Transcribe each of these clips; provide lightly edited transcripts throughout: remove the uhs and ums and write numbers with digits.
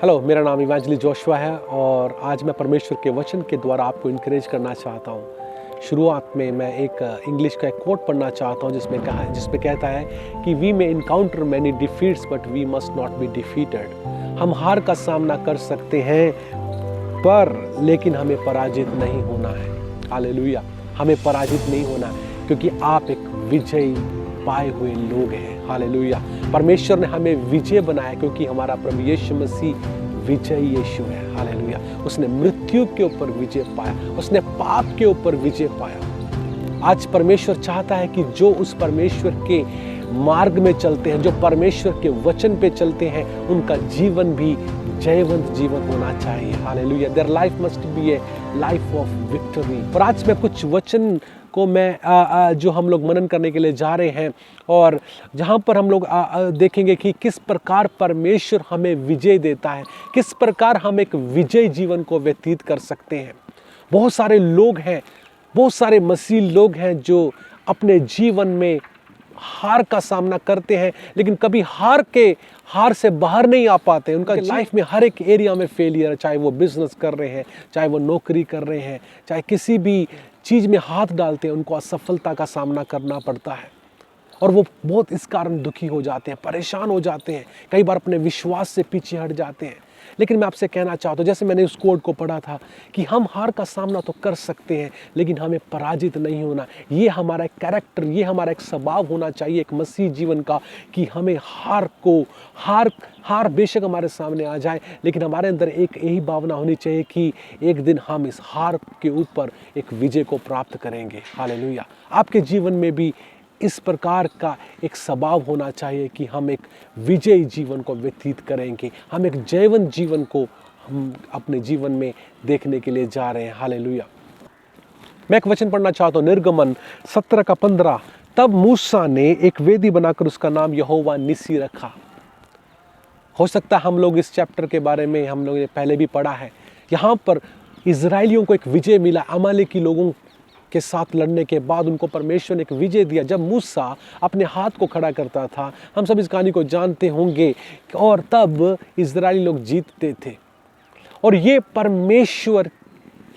Hello, मेरा नाम evangelist Joshua है और आज मैं परमेश्वर के वचन के द्वारा आपको इनकरेज करना चाहता हूँ। शुरुआत में मैं एक इंग्लिश का एक कोट पढ़ना चाहता हूँ जिसमें कहता है कि we may encounter many defeats but we must not be defeated. हम हार का सामना कर सकते हैं लेकिन हमें पराजित नहीं होना है। हालेलुया, हमें पराजित नहीं होना है क्योंकि आप एक विजयी पाए हुए लोग हैं। हालेलुया, परमेश्वर ने हमें विजय बनाया क्योंकि हमारा प्रभु यीशु मसीह विजयी यीशु है। हालेलुया, उसने मृत्यु के ऊपर विजय पाया, उसने पाप के ऊपर विजय पाया। आज परमेश्वर चाहता है कि जो उस परमेश्वर के मार्ग में चलते हैं, जो परमेश्वर के वचन पे चलते हैं, उनका जीवन भी जयवंत जीवन होना चाहिए। Hallelujah, their life must be A life of victory. और आज मैं कुछ वचन को जो हम लोग मनन करने के लिए जा रहे हैं और जहाँ पर हम लोग देखेंगे कि किस प्रकार परमेश्वर हमें विजय देता है, किस प्रकार हम एक विजय जीवन को व्यतीत कर सकते हैं। बहुत सारे लोग हैं, बहुत सारे मसीह लोग हैं जो अपने जीवन में हार का सामना करते हैं लेकिन कभी हार से बाहर नहीं आ पाते। उनका लाइफ में हर एक एरिया में फेलियर है, चाहे वो बिजनेस कर रहे हैं, चाहे वो नौकरी कर रहे हैं, चाहे किसी भी चीज़ में हाथ डालते हैं, उनको असफलता का सामना करना पड़ता है और वो बहुत इस कारण दुखी हो जाते हैं, परेशान हो जाते हैं, कई बार अपने विश्वास से पीछे हट जाते हैं। लेकिन मैं आपसे कहना चाहता हूँ, जैसे मैंने उस कोड को पढ़ा था कि हम हार का सामना तो कर सकते हैं लेकिन हमें पराजित नहीं होना। ये हमारा एक कैरेक्टर, ये हमारा एक स्वभाव होना चाहिए एक मसीह जीवन का कि हमें हार बेशक हमारे सामने आ जाए लेकिन हमारे अंदर एक यही भावना होनी चाहिए कि एक दिन हम इस हार के ऊपर एक विजय को प्राप्त करेंगे। हालेलुया, आपके जीवन में भी इस प्रकार का एक स्वभाव होना चाहिए कि हम एक विजयी जीवन को व्यतीत करेंगे, हम एक जयवंत जीवन को हम अपने जीवन में देखने के लिए जा रहे हैं। हालेलुया, मैं एक वचन पढ़ना चाहता हूँ, निर्गमन 17:15। तब मूसा ने एक वेदी बनाकर उसका नाम यहोवा निसी रखा। हो सकता है हम लोग इस चैप्टर के बारे में हम लोग ने पहले भी पढ़ा है। यहाँ पर इजराइलियों को एक विजय मिला, अमालेकी लोगों के साथ लड़ने के बाद उनको परमेश्वर ने एक विजय दिया। जब मूसा अपने हाथ को खड़ा करता था, हम सब इस कहानी को जानते होंगे, और तब इजरायली लोग जीतते थे और ये परमेश्वर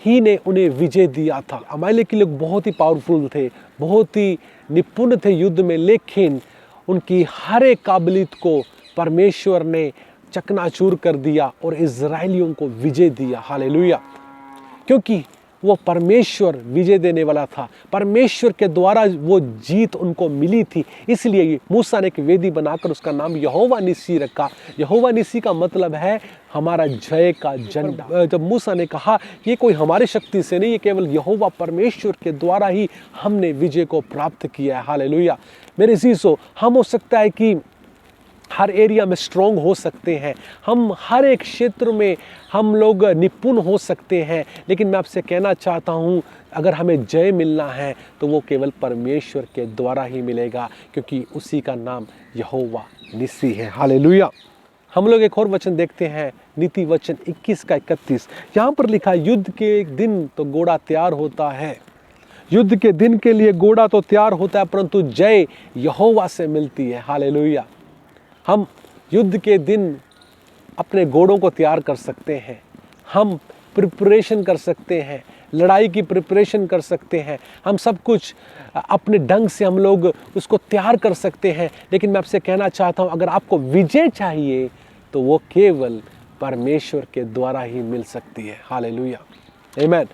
ही ने उन्हें विजय दिया था। अमालेकी लोग बहुत ही पावरफुल थे, बहुत ही निपुण थे युद्ध में, लेकिन उनकी हर एक काबिलियत को परमेश्वर ने चकनाचूर कर दिया और इजरायलियों को विजय दिया। हालेलुया, क्योंकि वो परमेश्वर विजय देने वाला था, परमेश्वर के द्वारा वो जीत उनको मिली थी। इसलिए मूसा ने एक वेदी बनाकर उसका नाम यहोवा निसी रखा। यहोवा निसी का मतलब है हमारा जय का झंडा। जब मूसा ने कहा ये कोई हमारी शक्ति से नहीं, ये केवल यहोवा परमेश्वर के द्वारा ही हमने विजय को प्राप्त किया है। हालेलुया, मेरे जीसो, हम हो सकता है कि हर एरिया में स्ट्रॉन्ग हो सकते हैं, हम हर एक क्षेत्र में हम लोग निपुण हो सकते हैं, लेकिन मैं आपसे कहना चाहता हूँ अगर हमें जय मिलना है तो वो केवल परमेश्वर के द्वारा ही मिलेगा क्योंकि उसी का नाम यहोवा निसी है। हालेलुया, हम लोग एक और वचन देखते हैं, नीति वचन 21:31। यहाँ पर लिखा है, युद्ध के एक दिन तो घोड़ा तैयार होता है, युद्ध के दिन के लिए घोड़ा तो तैयार होता है परंतु जय यहोवा से मिलती है। हालेलुया, हम युद्ध के दिन अपने घोड़ों को तैयार कर सकते हैं, हम प्रिपरेशन कर सकते हैं, लड़ाई की प्रिपरेशन कर सकते हैं, हम सब कुछ अपने ढंग से हम लोग उसको तैयार कर सकते हैं। लेकिन मैं आपसे कहना चाहता हूँ अगर आपको विजय चाहिए तो वो केवल परमेश्वर के द्वारा ही मिल सकती है। हालेलुया, आमीन।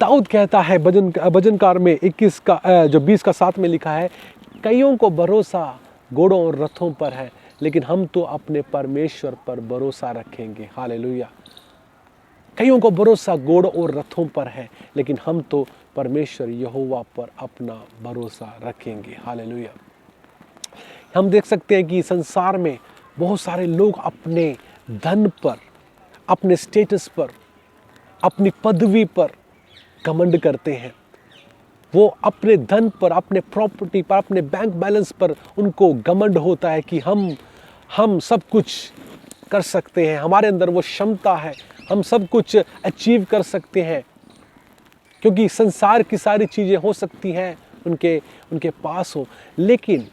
दाऊद कहता है भजनकार में 20:7 में लिखा है, कईयों को भरोसा घोड़ों और रथों पर है लेकिन हम तो अपने परमेश्वर पर भरोसा रखेंगे। हालेलुया, कईयों को भरोसा घोड़ों और रथों पर है लेकिन हम तो परमेश्वर यहोवा पर अपना भरोसा रखेंगे। हालेलुया, हम देख सकते हैं कि संसार में बहुत सारे लोग अपने धन पर, अपने स्टेटस पर, अपनी पदवी पर घमंड करते हैं। वो अपने धन पर, अपने प्रॉपर्टी पर, अपने बैंक बैलेंस पर उनको घमंड होता है कि हम सब कुछ कर सकते हैं, हमारे अंदर वो क्षमता है, हम सब कुछ अचीव कर सकते हैं क्योंकि संसार की सारी चीज़ें हो सकती हैं उनके पास हो। लेकिन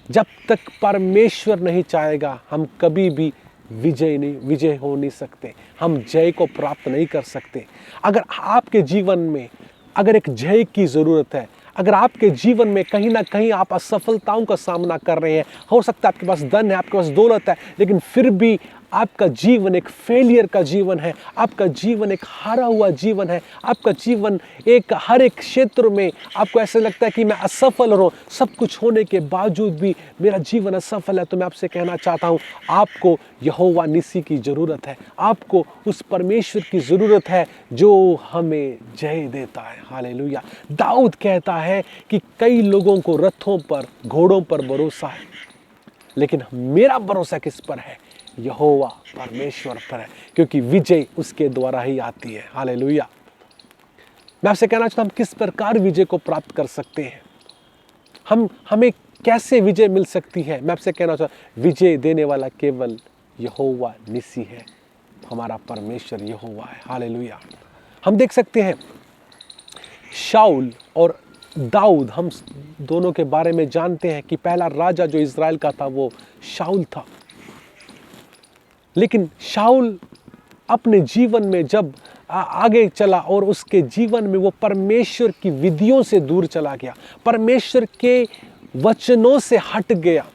जब तक परमेश्वर नहीं चाहेगा हम कभी भी विजय हो नहीं सकते, हम जय को प्राप्त नहीं कर सकते। अगर आपके जीवन में अगर एक जय की ज़रूरत है, अगर आपके जीवन में कहीं ना कहीं आप असफलताओं का सामना कर रहे हैं, हो सकता है आपके पास धन है, आपके पास दौलत है, लेकिन फिर भी आपका जीवन एक फेलियर का जीवन है, आपका जीवन एक हारा हुआ जीवन है, आपका जीवन एक हर एक क्षेत्र में आपको ऐसे लगता है कि मैं असफल हूँ, सब कुछ होने के बावजूद भी मेरा जीवन असफल है, तो मैं आपसे कहना चाहता हूँ, आपको यहोवा निसी की ज़रूरत है, आपको उस परमेश्वर की ज़रूरत है जो हमें जय देता है। हालेलुया। दाऊद कहता है कि कई लोगों को रथों पर, घोड़ों पर भरोसा है, लेकिन मेरा भरोसा किस पर है? यहोवा परमेश्वर पर है, क्योंकि विजय उसके द्वारा ही आती है। हालेलुया। मैं आपसे कहना चाहता हूं, हम किस प्रकार विजय को प्राप्त कर सकते हैं, हमें कैसे विजय मिल सकती है। मैं आपसे कहना चाहता हूं, विजय देने वाला केवल यहोवा निसी है, हमारा परमेश्वर यहोवा है। हालेलुया। हम देख सकते हैं शाऊल और दाऊद, हम दोनों के बारे में जानते हैं कि पहला राजा जो इज़राइल का था वो शाऊल था। लेकिन शाऊल अपने जीवन में जब आगे चला और उसके जीवन में वो परमेश्वर की विधियों से दूर चला गया, परमेश्वर के वचनों से हट गया,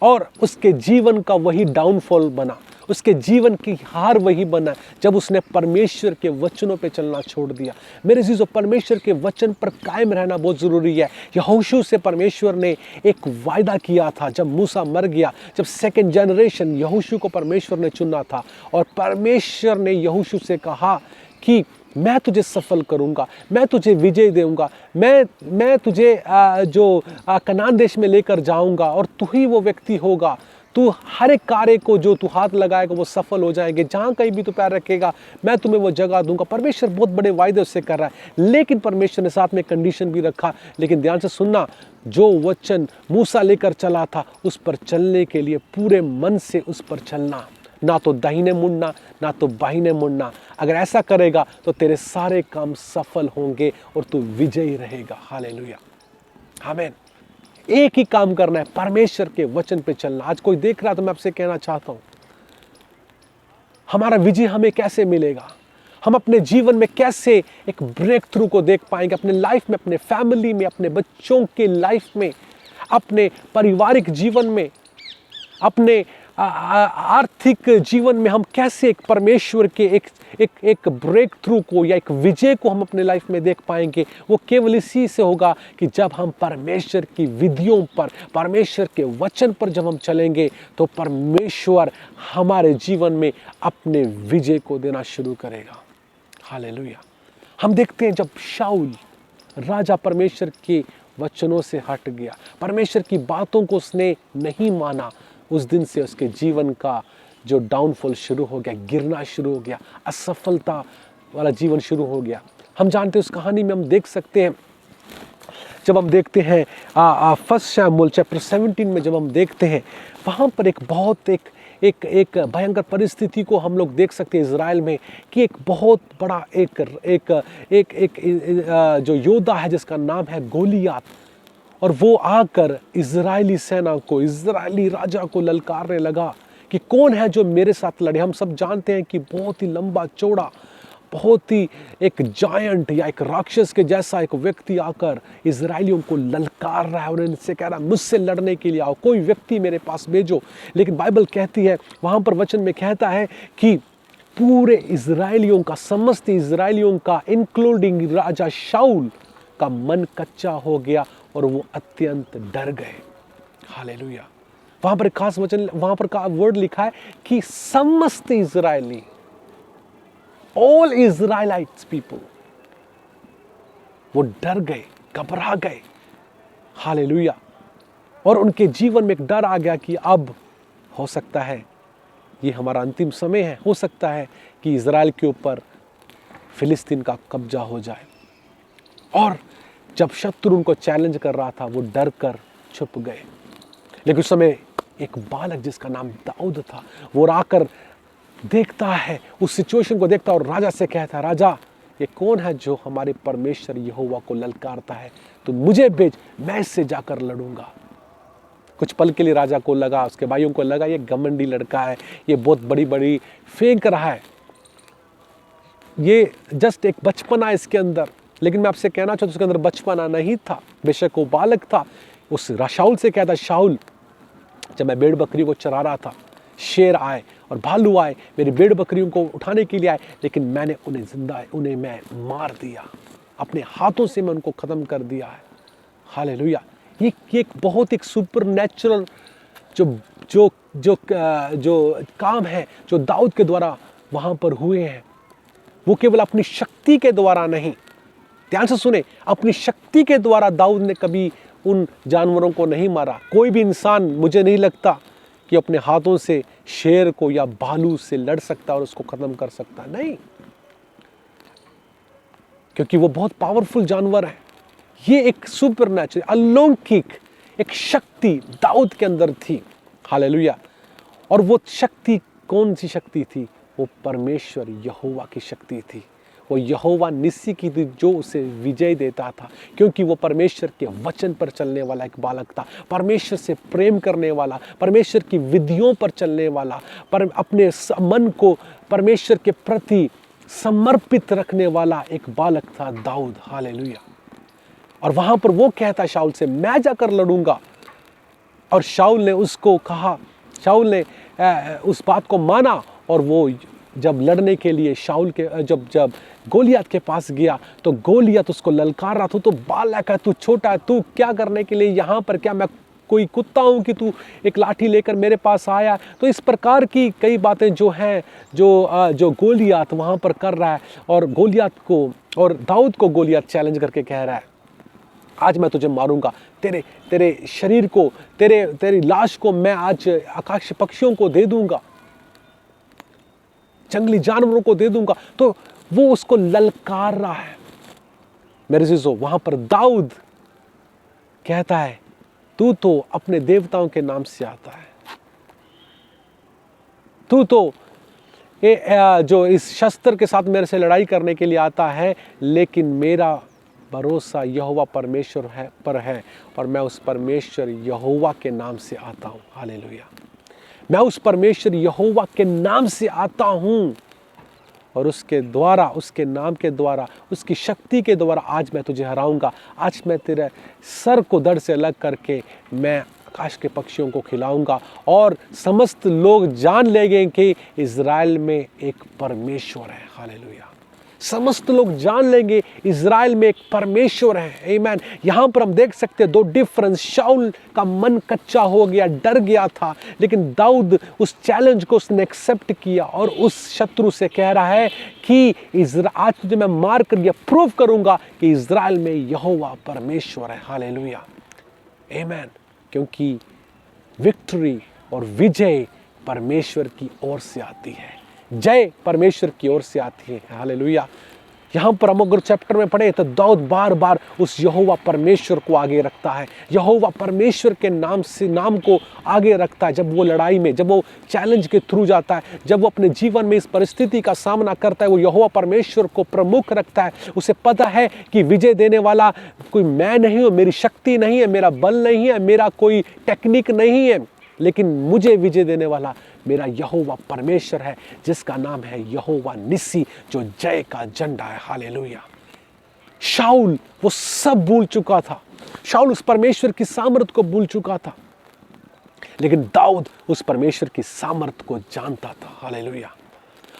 और उसके जीवन का वही डाउनफॉल बना, उसके जीवन की हार वही बना जब उसने परमेश्वर के वचनों पे चलना छोड़ दिया। मेरे अजीजों, परमेश्वर के वचन पर कायम रहना बहुत ज़रूरी है। यहोशू से परमेश्वर ने एक वायदा किया था, जब मूसा मर गया, जब सेकंड जनरेशन यहोशू को परमेश्वर ने चुना था, और परमेश्वर ने यहोशू से कहा कि मैं तुझे सफल करूंगा, मैं तुझे विजय दूंगा, मैं तुझे कनान देश में लेकर जाऊंगा, और तू ही वो व्यक्ति होगा, तू हर एक कार्य को जो तू हाथ लगाएगा वो सफल हो जाएंगे, जहाँ कहीं भी तू पैर रखेगा मैं तुम्हें वो जगह दूंगा। परमेश्वर बहुत बड़े वायदे उससे कर रहा है, लेकिन परमेश्वर ने साथ में कंडीशन भी रखा। लेकिन ध्यान से सुनना, जो वचन मूसा लेकर चला था उस पर चलने के लिए पूरे मन से उस पर चलना, ना तो दाहिने मुड़ना ना तो बाहिने मुड़ना। अगर ऐसा करेगा तो तेरे सारे काम सफल होंगे और तू विजयी रहेगा। हालेलुया, आमीन। एक ही काम करना है, परमेश्वर के वचन पे चलना। आज कोई देख रहा है तो मैं आपसे कहना चाहता हूं, हमारा विजय हमें कैसे मिलेगा, हम अपने जीवन में कैसे एक ब्रेक थ्रू को देख पाएंगे, अपने लाइफ में, अपने फैमिली में, अपने बच्चों के लाइफ में, अपने पारिवारिक जीवन में, अपने आर्थिक जीवन में हम कैसे एक परमेश्वर के एक ब्रेक थ्रू को या एक विजय को हम अपने लाइफ में देख पाएंगे। वो केवल इसी से होगा कि जब हम परमेश्वर की विधियों पर, परमेश्वर के वचन पर जब हम चलेंगे, तो परमेश्वर हमारे जीवन में अपने विजय को देना शुरू करेगा। हालेलुया। हम देखते हैं जब शाऊल राजा परमेश्वर के वचनों से हट गया, परमेश्वर की बातों को उसने नहीं माना, उस दिन से उसके जीवन का जो डाउनफॉल शुरू हो गया, गिरना शुरू हो गया, असफलता वाला जीवन शुरू हो गया। हम जानते हैं, उस कहानी में हम देख सकते हैं, जब हम देखते हैं फर्स्ट शमूएल चैप्टर 17 में जब हम देखते हैं, वहाँ पर एक बहुत एक भयंकर परिस्थिति को हम लोग देख सकते हैं इज़राइल में, कि एक बहुत बड़ा एक जो योद्धा है जिसका नाम है गोलियात, और वो आकर इज़राइली सेना को, इज़राइली राजा को ललकारने लगा कि कौन है जो मेरे साथ लड़े। हम सब जानते हैं कि बहुत ही लंबा चौड़ा, बहुत ही एक जायंट या एक राक्षस के जैसा एक व्यक्ति आकर इज़राइलियों को ललकार रहा है और इनसे कह रहा है मुझसे लड़ने के लिए आओ, कोई व्यक्ति मेरे पास भेजो। लेकिन बाइबल कहती है, वहाँ पर वचन में कहता है कि पूरे इज़राइलियों का, समस्त इज़राइलियों का, इंक्लूडिंग राजा शाऊल का मन कच्चा हो गया और वो अत्यंत डर गए। हालेलुया। वहां पर खास वचन, वहां पर का वर्ड लिखा है कि समस्त इज़राइली, ऑल इज़राइलाइट्स पीपल, वो डर गए, घबरा गए। हालेलुया। और उनके जीवन में एक डर आ गया कि अब हो सकता है ये हमारा अंतिम समय है, हो सकता है कि इज़राइल के ऊपर फिलिस्तीन का कब्जा हो जाए। और जब शत्रु उनको चैलेंज कर रहा था, वो डर कर छुप गए। लेकिन उस समय एक बालक जिसका नाम दाऊद था, वो आकर देखता है, उस सिचुएशन को देखता है और राजा से कहता है, राजा ये कौन है जो हमारे परमेश्वर यहोवा को ललकारता है, तो मुझे भेज, मैं इससे जाकर लड़ूंगा। कुछ पल के लिए राजा को लगा, उसके भाइयों को लगा ये घमंडी लड़का है, ये बहुत बड़ी बड़ी फेंक रहा है, ये जस्ट एक बचपना है इसके अंदर। लेकिन मैं आपसे कहना चाहता हूं उसके अंदर बचपना नहीं था, बेशक वो बालक था। उस शाऊल से कहता, शाऊल जब मैं भेड़ बकरी को चरा रहा था, शेर आए और भालू आए, मेरी भेड़ बकरियों को उठाने के लिए आए, लेकिन मैंने उन्हें मैं मार दिया, अपने हाथों से मैं उनको ख़त्म कर दिया है। हालेलुया। ये एक बहुत एक सुपरनैचुरल जो जो जो जो काम है जो दाऊद के द्वारा वहाँ पर हुए हैं, वो केवल अपनी शक्ति के द्वारा नहीं, ध्यान से सुने, अपनी शक्ति के द्वारा दाऊद ने कभी उन जानवरों को नहीं मारा। कोई भी इंसान, मुझे नहीं लगता कि अपने हाथों से शेर को या भालू से लड़ सकता और उसको खत्म कर सकता, नहीं, क्योंकि वो बहुत पावरफुल जानवर है। ये एक सुपरनैचुरल अलौकिक एक शक्ति दाऊद के अंदर थी। हालेलुया। और वो शक्ति कौन सी शक्ति थी? वो परमेश्वर यहोवा की शक्ति थी, वो यहोवा निस्सी की थी जो उसे विजय देता था, क्योंकि वो परमेश्वर के वचन पर चलने वाला एक बालक था, परमेश्वर से प्रेम करने वाला, परमेश्वर की विधियों पर चलने वाला, पर अपने मन को परमेश्वर के प्रति समर्पित रखने वाला एक बालक था दाऊद। हालेलुया। और वहां पर वो कहता शाऊल से, मैं जाकर लड़ूंगा। और शाऊल ने उसको कहा, शाऊल ने उस बात को माना, और वो जब लड़ने के लिए शाऊल के जब गोलियत के पास गया तो गोलियत उसको ललकार रहा था, तो बालक है, तू छोटा है, तू क्या करने के लिए यहाँ पर, क्या मैं कोई कुत्ता हूँ कि तू एक लाठी लेकर मेरे पास आया? तो इस प्रकार की कई बातें जो हैं जो गोलियत वहाँ पर कर रहा है, और गोलियत को और दाऊद को गोलियत चैलेंज करके कह रहा है, आज मैं तुझे मारूंगा, तेरे शरीर को, तेरी लाश को मैं आज आकाश पक्षियों को दे दूंगा, जंगली जानवरों को दे दूंगा। तो वो उसको ललकार रहा है। मेरे अज़ीज़ों, वहां पर दाऊद कहता है, तू तो अपने देवताओं के नाम से आता है, तू तो जो इस शस्त्र के साथ मेरे से लड़ाई करने के लिए आता है, लेकिन मेरा भरोसा यहोवा परमेश्वर पर है, और मैं उस परमेश्वर यहोवा के नाम से आता हूँ। हालेलुया। मैं उस परमेश्वर यहोवा के नाम से आता हूँ, और उसके द्वारा, उसके नाम के द्वारा, उसकी शक्ति के द्वारा आज मैं तुझे हराऊंगा। आज मैं तेरे सर को धड़ से अलग करके मैं आकाश के पक्षियों को खिलाऊंगा, और समस्त लोग जान लेंगे कि इज़राइल में एक परमेश्वर है। हालेलुया। समस्त लोग जान लेंगे इज़राइल में एक परमेश्वर है। आमीन। यहाँ पर हम देख सकते हैं दो डिफरेंस। शाऊल का मन कच्चा हो गया, डर गया था, लेकिन दाऊद उस चैलेंज को उसने एक्सेप्ट किया, और उस शत्रु से कह रहा है कि आज तुझे मैं मार कर यह प्रूव करूंगा कि इज़राइल में यहोवा परमेश्वर है। हालेलुया। आमीन। क्योंकि विक्ट्री और विजय परमेश्वर की ओर से आती है, जय परमेश्वर की ओर से आती है। हालेलुया। यहाँ पर हम अगर चैप्टर में पढ़े तो दाऊद बार बार उस यहोवा परमेश्वर को आगे रखता है, यहोवा परमेश्वर के नाम को आगे रखता है। जब वो लड़ाई में, जब वो चैलेंज के थ्रू जाता है, जब वो अपने जीवन में इस परिस्थिति का सामना करता है, वो यहोवा परमेश्वर को प्रमुख रखता है। उसे पता है कि विजय देने वाला कोई मैं नहीं हूँ, मेरी शक्ति नहीं है, मेरा बल नहीं है, मेरा कोई टेक्निक नहीं है, लेकिन मुझे विजय देने वाला मेरा यहोवा परमेश्वर है, जिसका नाम है यहोवा निस्सी, जो जय का झंडा है। हालेलुया। शाऊल वो सब भूल चुका था, शाऊल उस परमेश्वर की सामर्थ को भूल चुका था, लेकिन दाऊद उस परमेश्वर की सामर्थ को जानता था। हालेलुया।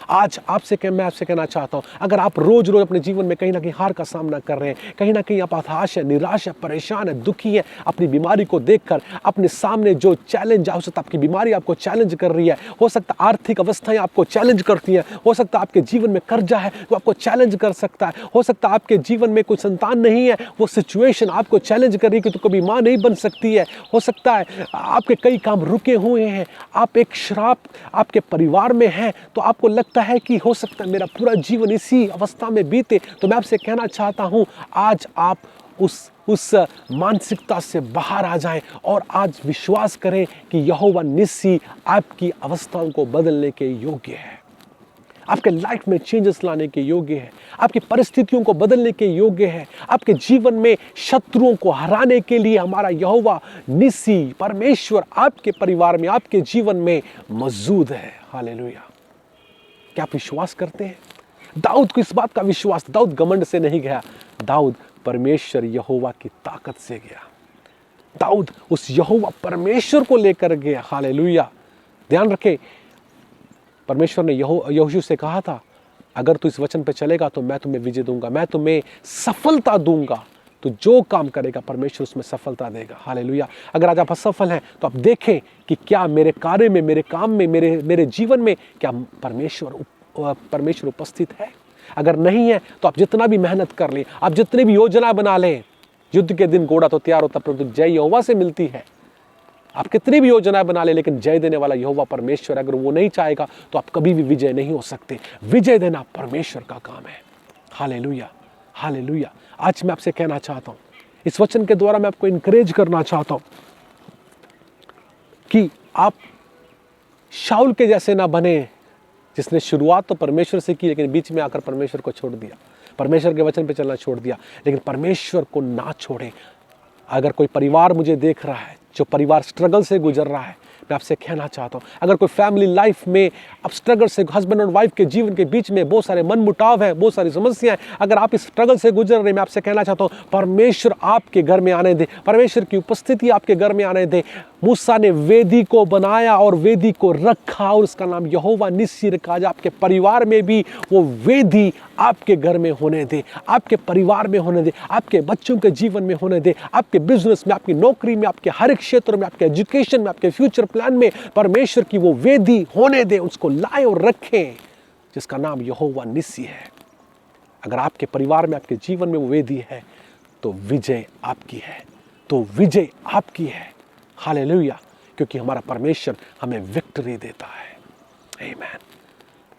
आज मैं आपसे कहना चाहता हूं, अगर आप रोज रोज अपने जीवन में कहीं ना कहीं हार का सामना कर रहे हैं, कहीं ना कहीं आप हताश है, निराश है, परेशान है, दुखी है, अपनी बीमारी को देखकर, अपने सामने जो चैलेंज, हो सकता है आपकी बीमारी आपको चैलेंज कर रही है, हो सकता है आर्थिक अवस्थाएं आपको चैलेंज करती हैं, हो सकता है आपके जीवन में कर्जा है वो आपको चैलेंज कर सकता है, हो सकता है आपके जीवन में कोई संतान नहीं है, वो सिचुएशन आपको चैलेंज कर रही है कि तो कभी माँ नहीं बन सकती है, हो सकता है आपके कई काम रुके हुए हैं, आप एक श्राप आपके परिवार में है, तो आपको लगता है कि हो सकता है मेरा पूरा जीवन इसी अवस्था में बीते। तो मैं आपसे कहना चाहता हूं, आज आप उस मानसिकता से बाहर आ जाएं, और आज विश्वास करें कि यहोवा निस्सी आपकी अवस्थाओं को बदलने के योग्य है। आपके लाइफ में चेंजेस लाने के योग्य है, आपकी परिस्थितियों को बदलने के योग्य है। आपके जीवन में शत्रुओं को हराने के लिए हमारा यहोवा निसी परमेश्वर आपके परिवार में, आपके जीवन में मौजूद है। हालेलुया। क्या आप विश्वास करते हैं? दाऊद को इस बात का विश्वास, दाऊद घमंड से नहीं गया, दाऊद परमेश्वर यहोवा की ताकत से गया। दाऊद उस यहोवा परमेश्वर को लेकर गया। हालेलुया। ध्यान रखें, परमेश्वर ने यहोशू से कहा था, अगर तू इस वचन पे चलेगा तो मैं तुम्हें विजय दूंगा, मैं तुम्हें सफलता दूंगा। तो जो काम करेगा परमेश्वर उसमें सफलता देगा। हालेलुया। अगर आज आप असफल हैं तो आप देखें कि क्या मेरे कार्य में, मेरे काम में, मेरे जीवन में क्या परमेश्वर उपस्थित है। अगर नहीं है तो आप जितना भी मेहनत कर लें, आप जितनी भी योजना बना लें, युद्ध के दिन घोड़ा तो तैयार होता परंतु जय यहोवा से मिलती है। आप कितनी भी योजनाएं बना ले, लेकिन जय देने वाला यहोवा परमेश्वर, अगर वो नहीं चाहेगा तो आप कभी भी विजय नहीं हो सकते। विजय देना परमेश्वर का काम है। Hallelujah, hallelujah. आज मैं आपसे कहना चाहता हूं, इस वचन के द्वारा मैं आपको इनकरेज करना चाहता हूं कि आप शाऊल के जैसे ना बने, जिसने शुरुआत तो परमेश्वर से की लेकिन बीच में आकर परमेश्वर को छोड़ दिया, परमेश्वर के वचन पे चलना छोड़ दिया। लेकिन परमेश्वर को ना छोड़े। अगर कोई परिवार मुझे देख रहा है, जो परिवार स्ट्रगल से गुजर रहा है, मैं आपसे कहना चाहता हूँ, अगर कोई फैमिली लाइफ में अब स्ट्रगल से, हस्बैंड और वाइफ के जीवन के बीच में बहुत सारे मनमुटाव है, बहुत सारी समस्याएं, अगर आप इस स्ट्रगल से गुजर रहे, मैं आपसे कहना चाहता हूँ, परमेश्वर आपके घर में आने दे, परमेश्वर की उपस्थिति आपके घर में आने दे। मूसा ने वेदी को बनाया और वेदी को रखा और उसका नाम यहोवा निस्सी रखा। आज आपके परिवार में भी वो वेदी आपके घर में होने दे, आपके परिवार में होने दे, आपके बच्चों के जीवन में होने दे, आपके बिजनेस में, आपकी नौकरी में, आपके हर एक क्षेत्र में, आपके एजुकेशन में, आपके फ्यूचर प्लान में परमेश्वर की वो वेदी होने दे। उसको लाए और रखें जिसका नाम यहोवा निस्सी है। अगर आपके परिवार में, आपके जीवन में वो वेदी है तो विजय आपकी है, तो विजय आपकी है। हालेलुया। क्योंकि हमारा परमेश्वर हमें विक्ट्री देता है। आमीन।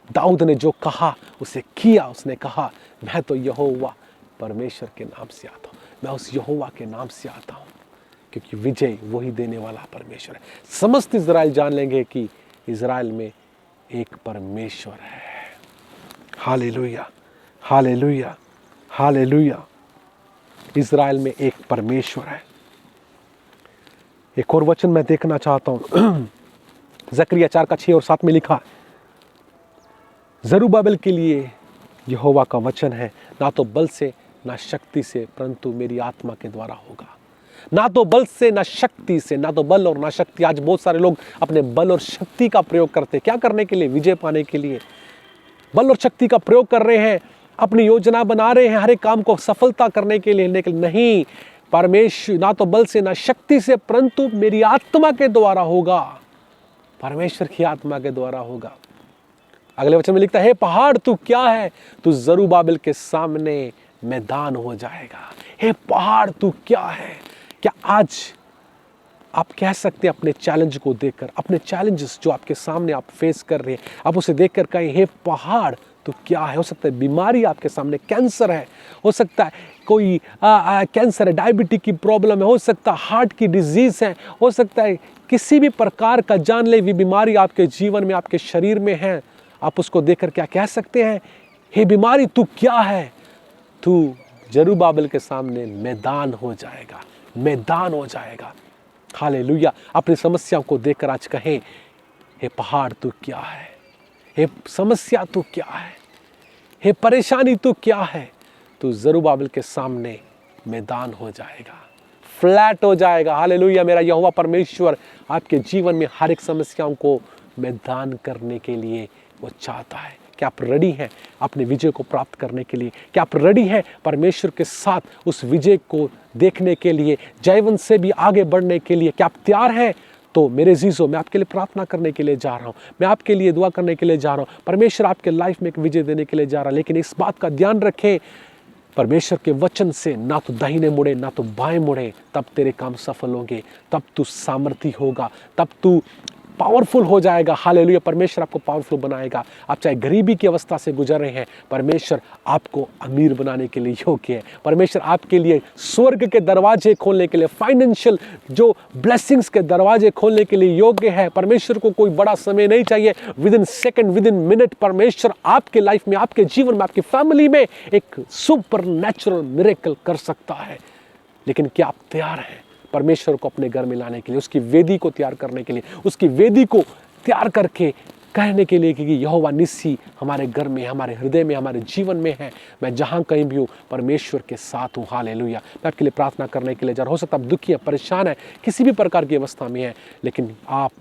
दाऊद ने जो कहा उसे किया। उसने कहा, मैं तो यहोवा परमेश्वर के नाम से आता हूं, मैं उस यहोवा के नाम से आता हूं, क्योंकि विजय वही देने वाला परमेश्वर है। समस्त इज़राइल जान लेंगे कि इज़राइल में एक परमेश्वर है। Hallelujah, hallelujah, hallelujah. इज़राइल में एक परमेश्वर है। एक और वचन मैं देखना चाहता हूं, जकरिया 4:6 और 7 में लिखा, जरूब्बाबेल के लिए यहोवा का वचन है, ना तो बल से ना शक्ति से परंतु मेरी आत्मा के द्वारा होगा। ना तो बल से ना शक्ति से, ना तो बल और ना शक्ति। आज बहुत सारे लोग अपने बल और शक्ति का प्रयोग करते हैं, क्या करने के लिए? विजय पाने के लिए बल और शक्ति का प्रयोग कर रहे हैं, अपनी योजना बना रहे हैं हर एक काम को सफलता करने के लिए। लेकिन नहीं, परमेश्वर ना तो बल से ना शक्ति से परंतु मेरी आत्मा के द्वारा होगा, परमेश्वर की आत्मा के द्वारा होगा। अगले वचन में लिखता है, हे पहाड़ तू क्या है, तू जरूब्बाबेल के सामने मैदान हो जाएगा। हे पहाड़ तू क्या है। क्या आज आप कह सकते हैं अपने चैलेंज को देखकर, अपने चैलेंजेस जो आपके सामने आप फेस कर रहे हैं, आप उसे देखकर कहें, हे पहाड़ तो क्या है। हो सकता है बीमारी आपके सामने, कैंसर है, हो सकता है कोई कैंसर है, डायबिटीज की प्रॉब्लम है, हो सकता है हार्ट की डिजीज है, हो सकता है किसी भी प्रकार का जानलेवा बीमारी आपके जीवन में, आपके शरीर में है। आप उसको देखकर क्या कह सकते हैं, हे बीमारी तू क्या है, तू जरूब्बाबेल के सामने मैदान हो जाएगा, मैदान हो जाएगा। हालेलुया। अपनी समस्याओं को देखकर आज कहें, हे पहाड़ तू क्या है, हे समस्या तू क्या है, हे परेशानी तू क्या है, तू जरूब्बाबेल के सामने मैदान हो जाएगा, फ्लैट हो जाएगा। हालेलुया। मेरा यहोवा परमेश्वर आपके जीवन में हर एक समस्याओं को मैदान करने के लिए वो चाहता है। क्या आप रेडी हैं अपने विजय को प्राप्त करने के लिए? क्या आप रेडी हैं परमेश्वर के साथ उस विजय को देखने के लिए, जयवंत से भी आगे बढ़ने के लिए? क्या आप तैयार हैं? तो मेरे जीजो, मैं आपके लिए प्रार्थना करने के लिए जा रहा हूँ, मैं आपके लिए दुआ करने के लिए जा रहा हूँ। परमेश्वर आपके लाइफ में एक विजय देने के लिए जा रहा है। लेकिन इस बात का ध्यान रखें, परमेश्वर के वचन से ना तो दाहिने मुड़े ना तो बाएं मुड़े, तब तेरे काम सफल होंगे, तब तू सामर्थी होगा, तब तू पावरफुल हो जाएगा। हालेलुया, परमेश्वर आपको पावरफुल बनाएगा। आप चाहे गरीबी की अवस्था से गुजर रहे हैं, परमेश्वर आपको अमीर बनाने के लिए योग्य है। परमेश्वर आपके लिए स्वर्ग के दरवाजे खोलने के लिए, फाइनेंशियल जो ब्लेसिंग्स के दरवाजे खोलने के लिए योग्य है। परमेश्वर को कोई बड़ा समय नहीं चाहिए, with in second, with in minute परमेश्वर आपके लाइफ में, आपके जीवन में, आपकी फैमिली में एक सुपर नेचुरल मिरेकल कर सकता है। लेकिन क्या आप तैयार हैं परमेश्वर को अपने घर में लाने के लिए, उसकी वेदी को तैयार करने के लिए, उसकी वेदी को तैयार करके कहने के लिए कि यहोवा निस्सी हमारे घर में, हमारे हृदय में, हमारे जीवन में है। मैं जहाँ कहीं भी हूँ परमेश्वर के साथ हूँ। हालेलुया। मैं आपके लिए प्रार्थना करने के लिए जा रहा हूं। हो सकता है आप दुखी है, परेशान है, किसी भी प्रकार की अवस्था में है, लेकिन आप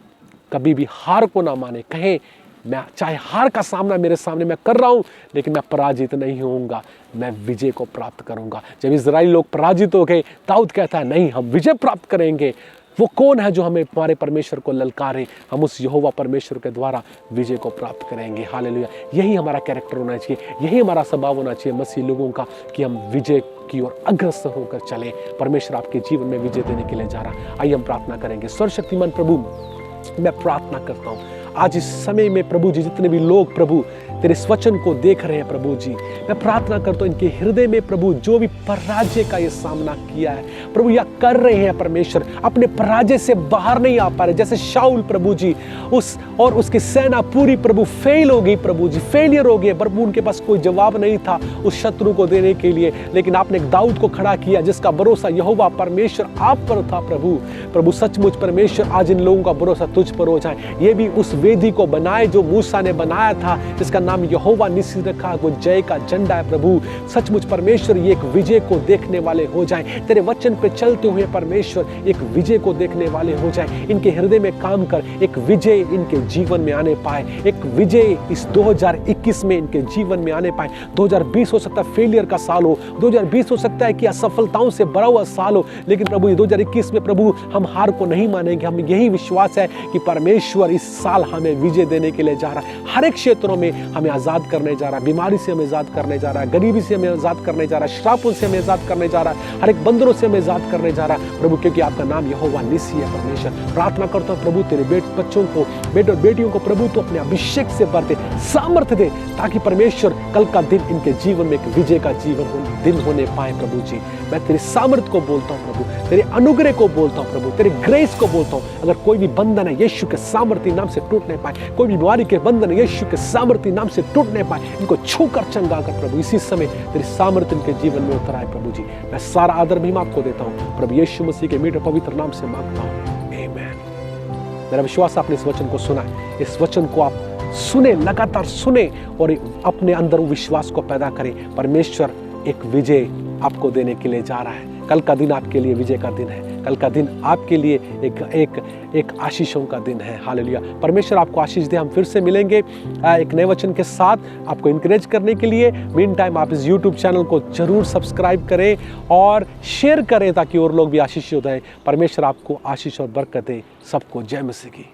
कभी भी हार को ना माने। कहें मैं चाहे हार का सामना मेरे सामने मैं कर रहा हूँ, लेकिन मैं पराजित नहीं होऊंगा, मैं विजय को प्राप्त करूंगा। जब इजराइली लोग पराजित हो गए, दाऊद कहता है नहीं, हम विजय प्राप्त करेंगे। वो कौन है जो हमें हमारे परमेश्वर को ललकारे? हम उस यहोवा परमेश्वर के द्वारा विजय को प्राप्त करेंगे। हालेलुया। यही हमारा कैरेक्टर होना चाहिए, यही हमारा स्वभाव होना चाहिए मसीह लोगों का, कि हम विजय की ओर अग्रसर होकर चलें। परमेश्वर आपके जीवन में विजय देने के लिए जा रहा। आइए हम प्रार्थना करेंगे। सर्वशक्तिमान प्रभु, मैं प्रार्थना करता हूँ आज इस समय में प्रभु जी, जितने भी लोग प्रभु तेरे इस वचन को देख रहे हैं प्रभु जी, मैं प्रार्थना करता हूँ इनके हृदय में प्रभु जो भी पराजय का ये सामना किया है प्रभु, या कर रहे हैं परमेश्वर, अपने पराजय से बाहर नहीं आ पा रहे। जैसे शाऊल प्रभु जी, उस और उसकी सेना पूरी प्रभु फेल हो गई प्रभु जी, फेलियर हो गए प्रभु। उनके पास कोई जवाब नहीं था उस शत्रु को देने के लिए, लेकिन आपने एक दाऊद को खड़ा किया जिसका भरोसा यहोवा परमेश्वर आप पर था प्रभु। प्रभु सचमुच परमेश्वर आज इन लोगों का भरोसा तुझ पर हो जाए। ये भी उस वेदी को बनाए जो मूसा ने बनाया था, जिसका नाम यहोवा निस्सी रखा, वो जय का झंडा है प्रभु। सचमुच परमेश्वर ये एक विजय को देखने वाले हो जाएं, तेरे वचन पे चलते हुए परमेश्वर एक विजय को देखने वाले हो जाएं। इनके हृदय में काम कर, एक विजय इनके जीवन में आने पाए, एक विजय इस 2021 में इनके जीवन में आने पाए। 2020 हो सकता है फेलियर का साल हो, 2020 हो सकता है कि असफलताओं से भरा हुआ साल हो, लेकिन प्रभु 2021 में प्रभु हम हार को नहीं मानेंगे। हम यही विश्वास है कि परमेश्वर इस साल हमें विजय देने के लिए जा रहा है। हर एक क्षेत्रों में हमें आजाद करने जा रहा है, बीमारी से हमें आजाद करने जा रहा है, गरीबी से हमें आजाद करने जा रहा है, श्रापों से हमें आजाद करने जा रहा है, हर एक बंदरों से हमें आजाद करने जा रहा है प्रभु, क्योंकि आपका नाम यहोवा निस्सी है। परमेश्वर प्रार्थना करता हूं प्रभु तेरे बच्चों को, बेटे और बेटियों को प्रभु तो अपने अभिषेक से भर दे, सामर्थ्य दे, ताकि परमेश्वर कल का दिन इनके जीवन में एक विजय का दिन होने पाए प्रभु जी। मैं तेरी सामर्थ्य को बोलता हूं प्रभु, तेरे अनुग्रह को बोलता हूं प्रभु, तेरे ग्रेस को बोलता हूं। अगर कोई भी बंधन है यीशु के सामर्थ्य नाम से टूटने पाए, कोई भी बीमारी के बंधन है यीशु के सामर्थ्य नाम से टूटने पाए, इनको छूकर चंगा कर प्रभु। इसी समय तेरी सामर्थ्य इनके जीवन में उतर आए प्रभु जी। मैं सारा आदर महिमा आपको देता हूं प्रभु यीशु मसीह के मीठे पवित्र नाम से मांगता हूं, आमीन। मेरा विश्वास आपने इस वचन को सुना है, इस वचन को आप सुने, लगातार सुने और अपने अंदर विश्वास को पैदा करें। परमेश्वर एक विजय आपको देने के लिए जा रहा है। कल का दिन आपके लिए विजय का दिन है, कल का दिन आपके लिए एक आशीषों का दिन है। हालेलुया। परमेश्वर आपको आशीष दे। हम फिर से मिलेंगे एक नए वचन के साथ, आपको इंकरेज करने के लिए। मीन टाइम आप इस यूट्यूब चैनल को जरूर सब्सक्राइब करें और शेयर करें, ताकि और लोग भी आशीषित हो जाएं। परमेश्वर आपको आशीष और बरकत दे। सबको जय मसीह की।